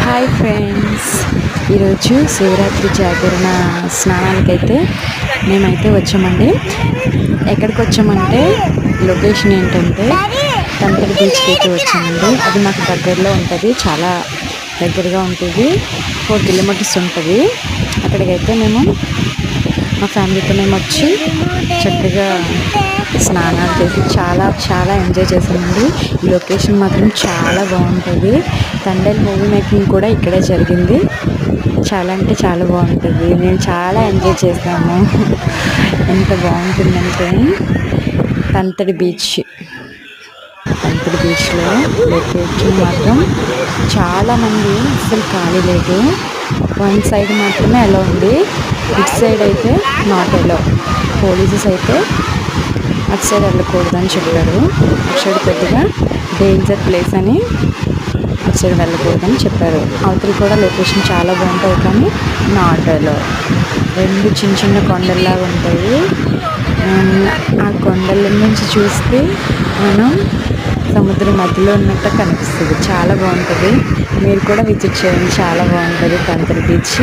Hi friends, ఈరోజు శివరాత్రి జాగరణ స్నానానికైతే మేమైతే వచ్చామండి. ఎక్కడికి వచ్చామంటే లొకేషన్ ఏంటంటే తంతడి బీచ్కి అయితే వచ్చామండి. అది మాకు దగ్గరలో ఉంటుంది, చాలా దగ్గరగా ఉంటుంది. 4 కిలోమీటర్స్ ఉంటుంది. అక్కడికైతే మేము మా ఫ్యామిలీతో మేము వచ్చి చక్కగా స్నానాలు చేసి చాలా ఎంజాయ్ చేసామండి. ఈ లొకేషన్ మాత్రం చాలా బాగుంటుంది. తండేల్ మూవీ మేకింగ్ కూడా ఇక్కడే జరిగింది. చాలా అంటే చాలా బాగుంటుంది. నేను చాలా ఎంజాయ్ చేశాను. ఎంత బాగుంటుందంటే తంతడి బీచ్లో లొకేషన్ మాత్రం చాలామంది అసలు ఖాళీ లేదు. 1 సైడ్ మాత్రమే అలా ఉంది, ఇటు సైడ్ అయితే నాట్ అలో. పోలీసెస్ అయితే అటు సైడ్ వెళ్ళకూడదని చెప్పారు. అటు సైడ్ పెద్దగా డేంజర్ ప్లేస్ అని అటు సైడ్ వెళ్ళకూడదని చెప్పారు. అవతల కూడా లొకేషన్ చాలా బాగుంటుంది, కానీ నాట్ అలో. 2 చిన్న కొండల్లాగా ఉంటాయి. ఆ కొండల నుంచి చూస్తే మనం సముద్రం మధ్యలో ఉన్నట్టు కనిపిస్తుంది. చాలా బాగుంటుంది. మీరు కూడా విజిట్ చేయండి, చాలా బాగుంటుంది తంతడి బీచ్.